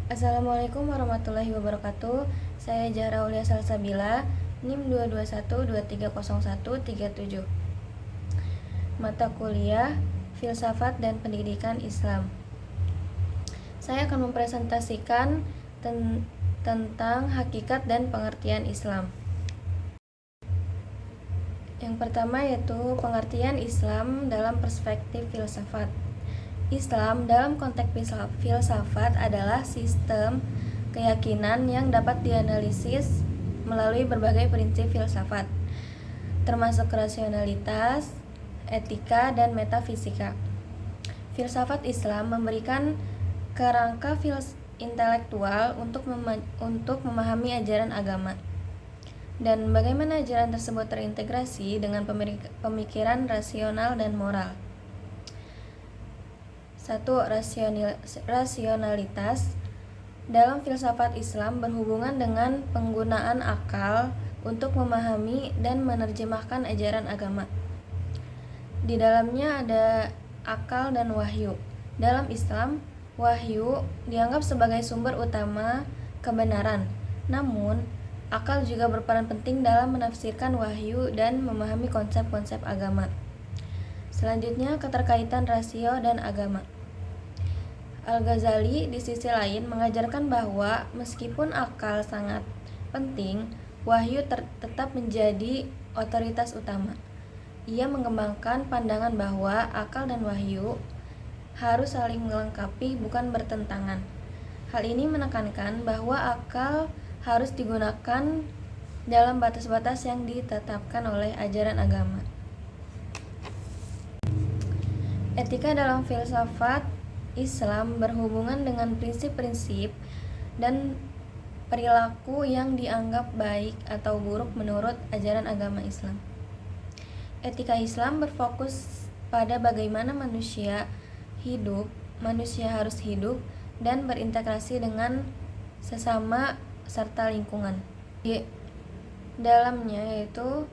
Assalamualaikum warahmatullahi wabarakatuh. Saya Zahra Aulia Salsabila, NIM 221230137. Mata kuliah Filsafat dan Pendidikan Islam. Saya akan mempresentasikan tentang hakikat dan pengertian Islam. Yang pertama yaitu pengertian Islam dalam perspektif filsafat. Islam dalam konteks filsafat adalah sistem keyakinan yang dapat dianalisis melalui berbagai prinsip filsafat, termasuk rasionalitas, etika, dan metafisika. Filsafat Islam memberikan kerangka intelektual untuk memahami ajaran agama dan bagaimana ajaran tersebut terintegrasi dengan pemikiran rasional dan moral. 1. Rasionalitas dalam filsafat Islam berhubungan dengan penggunaan akal untuk memahami dan menerjemahkan ajaran agama. Di dalamnya ada akal dan wahyu. Dalam Islam, wahyu dianggap sebagai sumber utama kebenaran. Namun, akal juga berperan penting dalam menafsirkan wahyu dan memahami konsep-konsep agama. Selanjutnya, keterkaitan rasio dan agama. Al-Ghazali di sisi lain mengajarkan bahwa meskipun akal sangat penting, wahyu tetap menjadi otoritas utama. Ia mengembangkan pandangan bahwa akal dan wahyu harus saling melengkapi, bukan bertentangan. Hal ini menekankan bahwa akal harus digunakan dalam batas-batas yang ditetapkan oleh ajaran agama. Etika dalam filsafat Islam berhubungan dengan prinsip-prinsip dan perilaku yang dianggap baik atau buruk menurut ajaran agama Islam. Etika Islam berfokus pada bagaimana manusia harus hidup dan berintegrasi dengan sesama serta lingkungan. Di dalamnya yaitu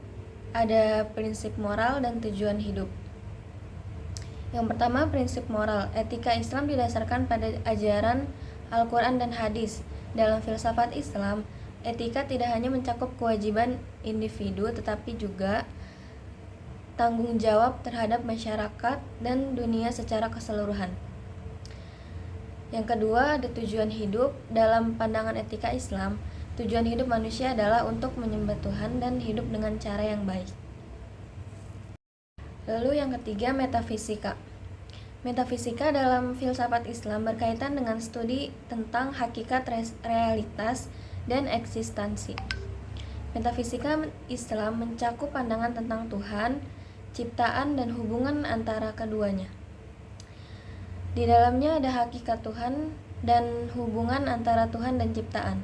ada prinsip moral dan tujuan hidup. Yang pertama, prinsip moral. Etika Islam didasarkan pada ajaran Al-Quran dan hadis. Dalam filsafat Islam, etika tidak hanya mencakup kewajiban individu, tetapi juga tanggung jawab terhadap masyarakat dan dunia secara keseluruhan. Yang kedua, ada tujuan hidup. Dalam pandangan etika Islam, tujuan hidup manusia adalah untuk menyembah Tuhan dan hidup dengan cara yang baik. Lalu yang ketiga, metafisika. Metafisika dalam filsafat Islam berkaitan dengan studi tentang hakikat realitas dan eksistensi. Metafisika Islam mencakup pandangan tentang Tuhan, ciptaan, dan hubungan antara keduanya. Di dalamnya ada hakikat Tuhan dan hubungan antara Tuhan dan ciptaan.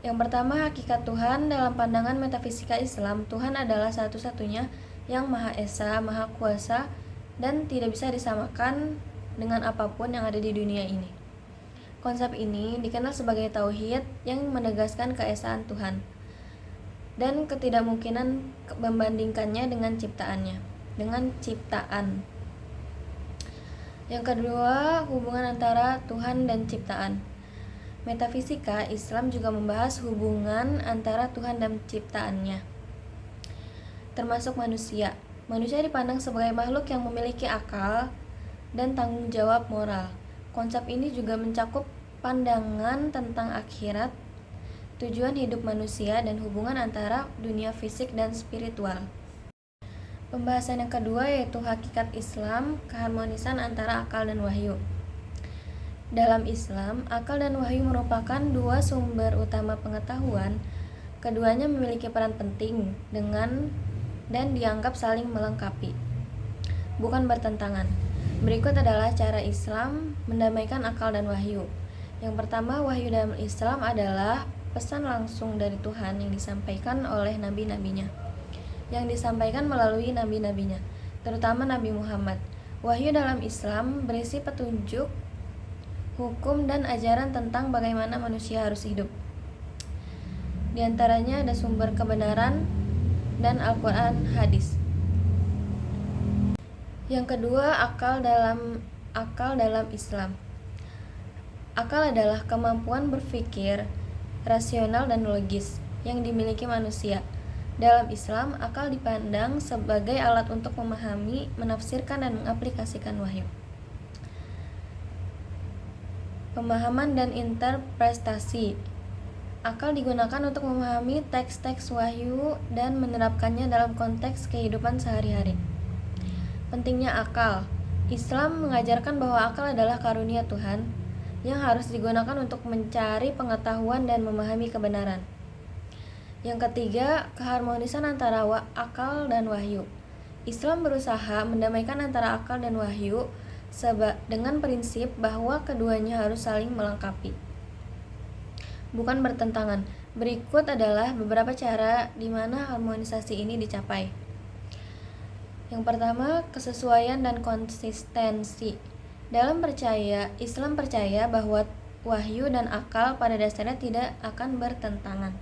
Yang pertama, hakikat Tuhan. Dalam pandangan metafisika Islam, Tuhan adalah satu-satunya yang Maha Esa, Maha Kuasa, dan tidak bisa disamakan dengan apapun yang ada di dunia ini. Konsep ini dikenal sebagai tauhid yang menegaskan keesaan Tuhan dan ketidakmungkinan membandingkannya dengan ciptaan. Yang kedua, hubungan antara Tuhan dan ciptaan. Metafisika Islam juga membahas hubungan antara Tuhan dan ciptaannya, termasuk manusia. Manusia dipandang sebagai makhluk yang memiliki akal dan tanggung jawab moral. Konsep ini juga mencakup pandangan tentang akhirat, tujuan hidup manusia, dan hubungan antara dunia fisik dan spiritual. Pembahasan yang kedua yaitu hakikat Islam, keharmonisan antara akal dan wahyu. Dalam Islam, akal dan wahyu merupakan dua sumber utama pengetahuan. Keduanya memiliki peran penting dan dianggap saling melengkapi, bukan bertentangan. Berikut adalah cara Islam mendamaikan akal dan wahyu. Yang pertama, wahyu dalam Islam adalah pesan langsung dari Tuhan yang disampaikan oleh nabi-nabinya, terutama Nabi Muhammad. Wahyu dalam Islam berisi petunjuk, hukum, dan ajaran tentang bagaimana manusia harus hidup. Di antaranya ada sumber kebenaran dan Al-Quran, hadis. Yang kedua, akal dalam Islam. Akal adalah kemampuan berpikir rasional dan logis yang dimiliki manusia. Dalam Islam, akal dipandang sebagai alat untuk memahami, menafsirkan, dan mengaplikasikan wahyu. Pemahaman dan interpretasi. Akal digunakan untuk memahami teks-teks wahyu dan menerapkannya dalam konteks kehidupan sehari-hari. Pentingnya akal. Islam mengajarkan bahwa akal adalah karunia Tuhan yang harus digunakan untuk mencari pengetahuan dan memahami kebenaran. Yang ketiga, keharmonisan antara akal dan wahyu. Islam berusaha mendamaikan antara akal dan wahyu dengan prinsip bahwa keduanya harus saling melengkapi, bukan bertentangan. Berikut adalah beberapa cara di mana harmonisasi ini dicapai. Yang pertama, kesesuaian dan konsistensi. Islam percaya bahwa wahyu dan akal pada dasarnya tidak akan bertentangan.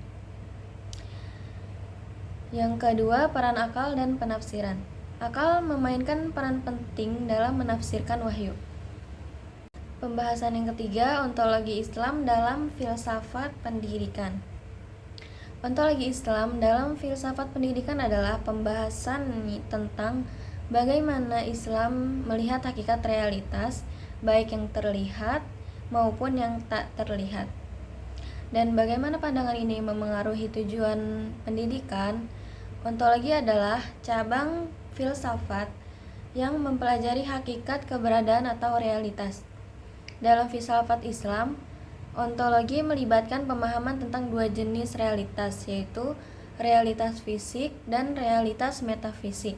Yang kedua, peran akal dan penafsiran. Akal memainkan peran penting dalam menafsirkan wahyu. Pembahasan yang ketiga, ontologi Islam dalam filsafat pendidikan. Ontologi Islam dalam filsafat pendidikan adalah pembahasan tentang bagaimana Islam melihat hakikat realitas, baik yang terlihat maupun yang tak terlihat. Dan bagaimana pandangan ini memengaruhi tujuan pendidikan. Ontologi adalah cabang filsafat yang mempelajari hakikat keberadaan atau realitas. Dalam filsafat Islam, ontologi melibatkan pemahaman tentang dua jenis realitas, yaitu realitas fisik dan realitas metafisik.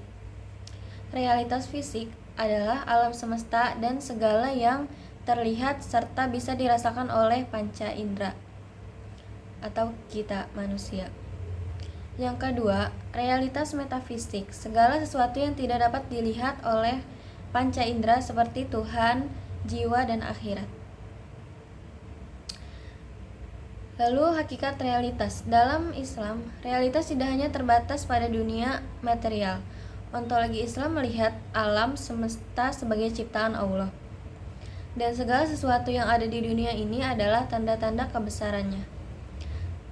Realitas fisik adalah alam semesta dan segala yang terlihat serta bisa dirasakan oleh panca indera atau kita manusia. Yang kedua, realitas metafisik, segala sesuatu yang tidak dapat dilihat oleh panca indera seperti Tuhan, jiwa, dan akhirat. Lalu hakikat realitas. Dalam Islam, realitas tidak hanya terbatas pada dunia material. Ontologi Islam melihat alam semesta sebagai ciptaan Allah. Dan segala sesuatu yang ada di dunia ini adalah tanda-tanda kebesarannya.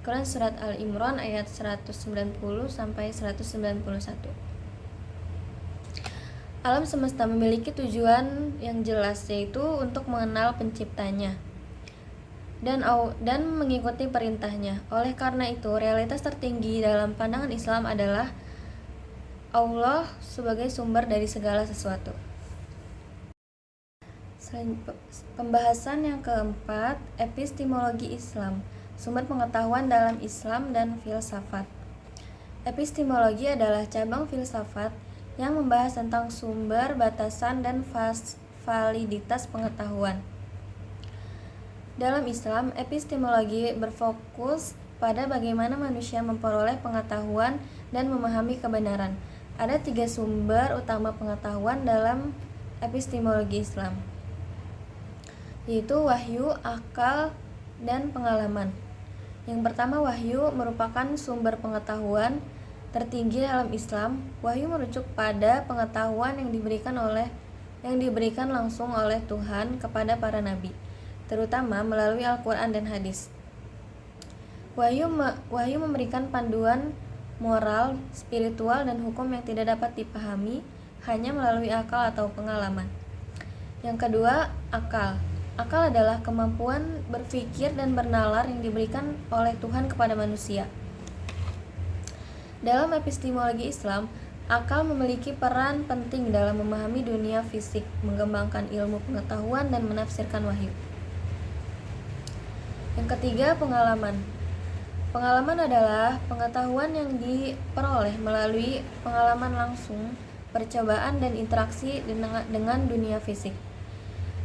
Quran Surat Al-Imran ayat 190-191. Alam semesta memiliki tujuan yang jelas, yaitu untuk mengenal penciptanya dan mengikuti perintahnya. Oleh karena itu, realitas tertinggi dalam pandangan Islam adalah Allah sebagai sumber dari segala sesuatu. Pembahasan yang keempat, epistemologi Islam, sumber pengetahuan dalam Islam dan filsafat. Epistemologi adalah cabang filsafat yang membahas tentang sumber, batasan, dan validitas pengetahuan. Dalam Islam, epistemologi berfokus pada bagaimana manusia memperoleh pengetahuan dan memahami kebenaran. Ada 3 sumber utama pengetahuan dalam epistemologi Islam, yaitu wahyu, akal, dan pengalaman. Yang pertama, wahyu merupakan sumber pengetahuan tertinggi dalam Islam. Wahyu merujuk pada pengetahuan yang diberikan langsung oleh Tuhan kepada para nabi, terutama melalui Al-Quran dan hadis. Wahyu memberikan panduan moral, spiritual, dan hukum yang tidak dapat dipahami hanya melalui akal atau pengalaman. Yang kedua, akal. Akal adalah kemampuan berpikir dan bernalar yang diberikan oleh Tuhan kepada manusia. Dalam epistemologi Islam, akal memiliki peran penting dalam memahami dunia fisik, mengembangkan ilmu pengetahuan, dan menafsirkan wahyu. Yang ketiga, pengalaman. Pengalaman adalah pengetahuan yang diperoleh melalui pengalaman langsung, percobaan, dan interaksi dengan dunia fisik.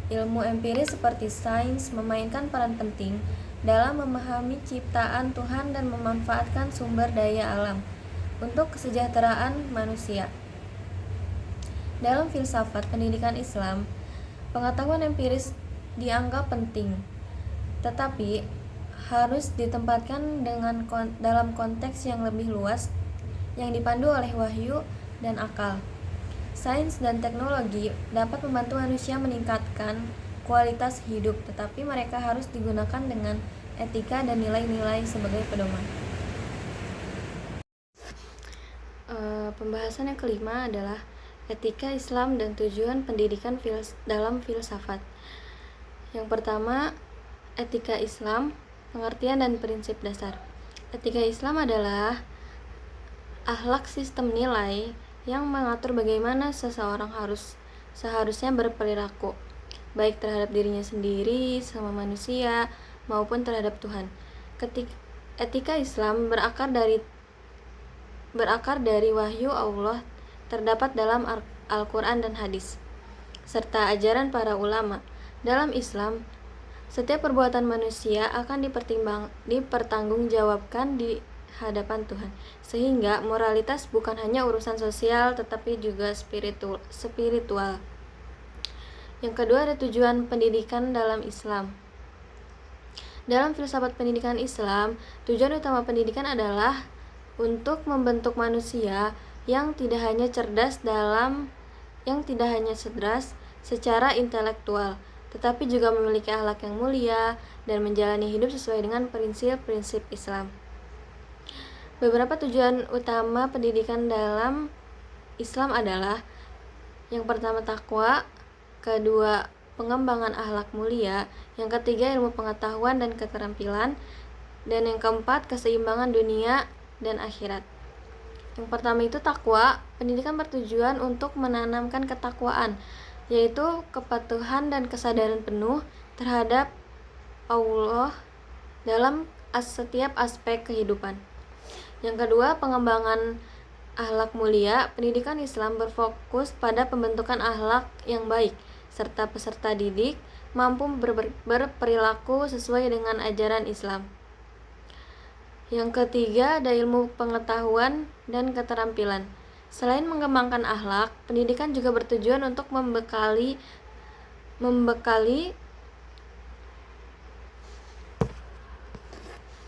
Ilmu empiris seperti sains memainkan peran penting dalam memahami ciptaan Tuhan dan memanfaatkan sumber daya alam untuk kesejahteraan manusia. Dalam filsafat pendidikan Islam, pengetahuan empiris dianggap penting, tetapi harus ditempatkan dalam konteks yang lebih luas yang dipandu oleh wahyu dan akal. Sains dan teknologi dapat membantu manusia meningkatkan kualitas hidup, tetapi mereka harus digunakan dengan etika dan nilai-nilai sebagai pedoman. Pembahasan yang kelima adalah etika Islam dan tujuan pendidikan dalam filsafat. Yang pertama, etika Islam, pengertian dan prinsip dasar. Etika Islam adalah akhlak sistem nilai yang mengatur bagaimana seseorang seharusnya berperilaku, baik terhadap dirinya sendiri, sama manusia, maupun terhadap Tuhan. Etika Islam berakar dari wahyu Allah terdapat dalam Al-Quran dan hadis, serta ajaran para ulama. Dalam Islam, setiap perbuatan manusia akan dipertanggungjawabkan di hadapan Tuhan, sehingga moralitas bukan hanya urusan sosial tetapi juga spiritual. Yang kedua ada tujuan pendidikan dalam Islam. Dalam filsafat pendidikan Islam, tujuan utama pendidikan adalah untuk membentuk manusia yang tidak hanya cerdas secara intelektual, tetapi juga memiliki akhlak yang mulia dan menjalani hidup sesuai dengan prinsip-prinsip Islam. Beberapa tujuan utama pendidikan dalam Islam adalah: yang pertama takwa, kedua pengembangan akhlak mulia, yang ketiga ilmu pengetahuan dan keterampilan, dan yang keempat keseimbangan dunia dan akhirat. Yang pertama itu takwa. Pendidikan bertujuan untuk menanamkan ketakwaan, yaitu kepatuhan dan kesadaran penuh terhadap Allah dalam setiap aspek kehidupan. Yang kedua, pengembangan akhlak mulia. Pendidikan Islam berfokus pada pembentukan akhlak yang baik, serta peserta didik mampu berperilaku sesuai dengan ajaran Islam. Yang ketiga ada ilmu pengetahuan dan keterampilan. Selain mengembangkan akhlak, pendidikan juga bertujuan untuk membekali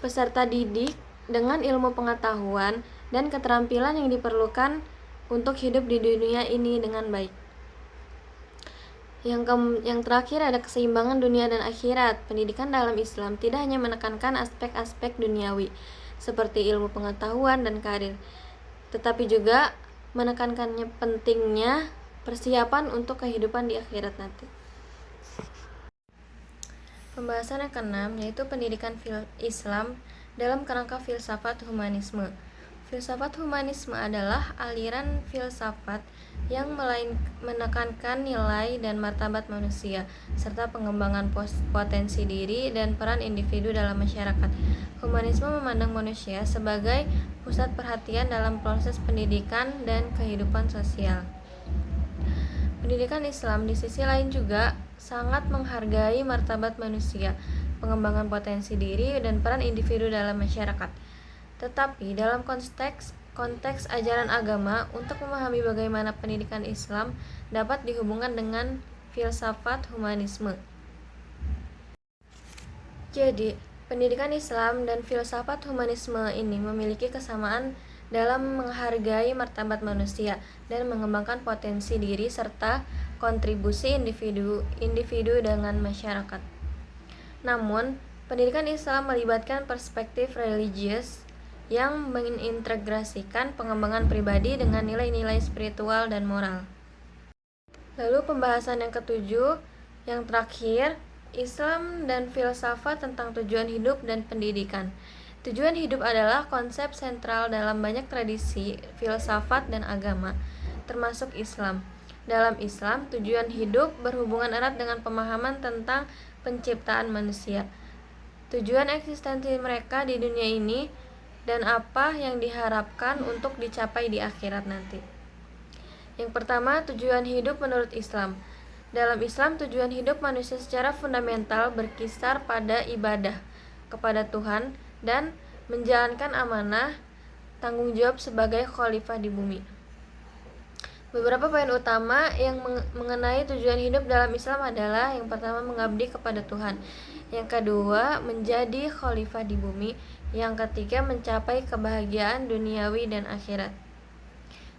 peserta didik dengan ilmu pengetahuan dan keterampilan yang diperlukan untuk hidup di dunia ini dengan baik. Yang terakhir ada keseimbangan dunia dan akhirat. Pendidikan dalam Islam tidak hanya menekankan aspek-aspek duniawi seperti ilmu pengetahuan dan karir, tetapi juga menekankannya pentingnya persiapan untuk kehidupan di akhirat nanti. Pembahasan yang keenam yaitu pendidikan Islam dalam kerangka filsafat humanisme. Filsafat humanisme adalah aliran filsafat yang menekankan nilai dan martabat manusia, serta pengembangan potensi diri dan peran individu dalam masyarakat. Humanisme memandang manusia sebagai pusat perhatian dalam proses pendidikan dan kehidupan sosial. Pendidikan Islam di sisi lain juga sangat menghargai martabat manusia, pengembangan potensi diri, dan peran individu dalam masyarakat. Tetapi dalam konteks ajaran agama, untuk memahami bagaimana pendidikan Islam dapat dihubungkan dengan filsafat humanisme. Jadi, pendidikan Islam dan filsafat humanisme ini memiliki kesamaan dalam menghargai martabat manusia dan mengembangkan potensi diri serta kontribusi individu dengan masyarakat. Namun, pendidikan Islam melibatkan perspektif religius yang mengintegrasikan pengembangan pribadi dengan nilai-nilai spiritual dan moral. Lalu pembahasan yang ketujuh, yang terakhir, Islam dan filsafat tentang tujuan hidup dan pendidikan. Tujuan hidup adalah konsep sentral dalam banyak tradisi, filsafat, dan agama, termasuk Islam. Dalam Islam, tujuan hidup berhubungan erat dengan pemahaman tentang penciptaan manusia, tujuan eksistensi mereka di dunia ini, dan apa yang diharapkan untuk dicapai di akhirat nanti. Yang pertama, tujuan hidup menurut Islam. Dalam Islam, tujuan hidup manusia secara fundamental berkisar pada ibadah kepada Tuhan dan menjalankan amanah tanggung jawab sebagai khalifah di bumi. Beberapa poin utama yang mengenai tujuan hidup dalam Islam adalah: yang pertama, mengabdi kepada Tuhan; yang kedua, menjadi khalifah di bumi; yang ketiga, mencapai kebahagiaan duniawi dan akhirat.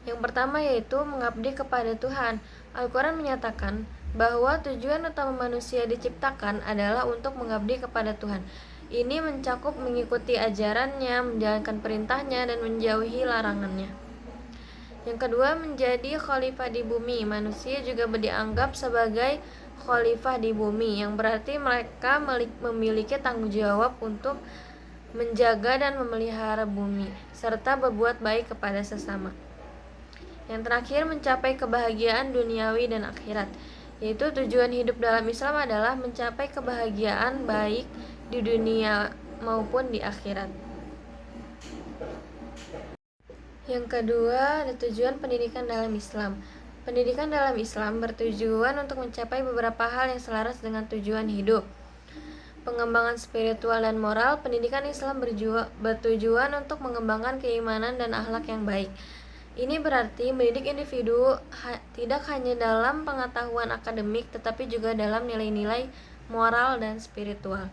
Yang pertama yaitu mengabdi kepada Tuhan. Al-Quran menyatakan bahwa tujuan utama manusia diciptakan adalah untuk mengabdi kepada Tuhan. Ini mencakup mengikuti ajarannya, menjalankan perintahnya, dan menjauhi larangannya. Yang kedua, menjadi khalifah di bumi. Manusia juga dianggap sebagai khalifah di bumi, yang berarti mereka memiliki tanggung jawab untuk menjaga dan memelihara bumi, serta berbuat baik kepada sesama. Yang terakhir, mencapai kebahagiaan duniawi dan akhirat, yaitu tujuan hidup dalam Islam adalah mencapai kebahagiaan baik di dunia maupun di akhirat. Yang kedua, ada tujuan pendidikan dalam Islam. Pendidikan dalam Islam bertujuan untuk mencapai beberapa hal yang selaras dengan tujuan hidup. Pengembangan spiritual dan moral. Pendidikan Islam bertujuan untuk mengembangkan keimanan dan akhlak yang baik. Ini berarti mendidik individu tidak hanya dalam pengetahuan akademik, tetapi juga dalam nilai-nilai moral dan spiritual.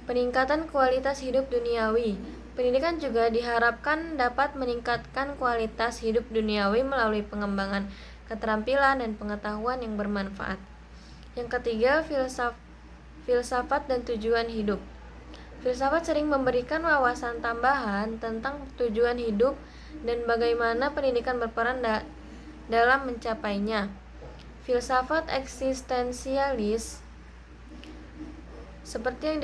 Peningkatan kualitas hidup duniawi. Pendidikan juga diharapkan dapat meningkatkan kualitas hidup duniawi melalui pengembangan keterampilan dan pengetahuan yang bermanfaat. Yang ketiga, filsafat dan tujuan hidup. Filsafat sering memberikan wawasan tambahan tentang tujuan hidup dan bagaimana pendidikan berperan dalam mencapainya. Filsafat eksistensialis seperti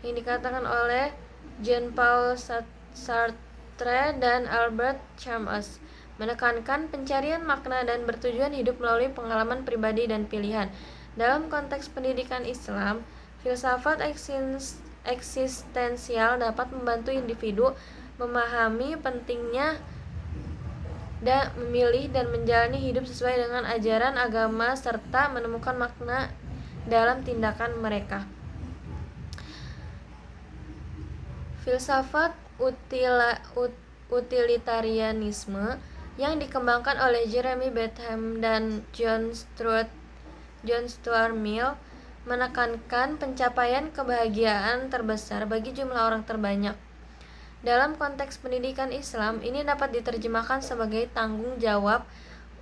yang dikatakan oleh Jean-Paul Sartre dan Albert Camus, menekankan pencarian makna dan bertujuan hidup melalui pengalaman pribadi dan pilihan. Dalam konteks pendidikan Islam, filsafat eksistensial dapat membantu individu memahami pentingnya dan memilih dan menjalani hidup sesuai dengan ajaran agama serta menemukan makna dalam tindakan mereka. Filsafat utilitarianisme yang dikembangkan oleh Jeremy Bentham dan John Stuart Mill menekankan pencapaian kebahagiaan terbesar bagi jumlah orang terbanyak. Dalam konteks pendidikan Islam, ini dapat diterjemahkan sebagai tanggung jawab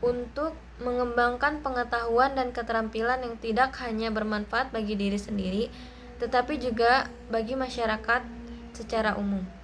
untuk mengembangkan pengetahuan dan keterampilan yang tidak hanya bermanfaat bagi diri sendiri, tetapi juga bagi masyarakat secara umum.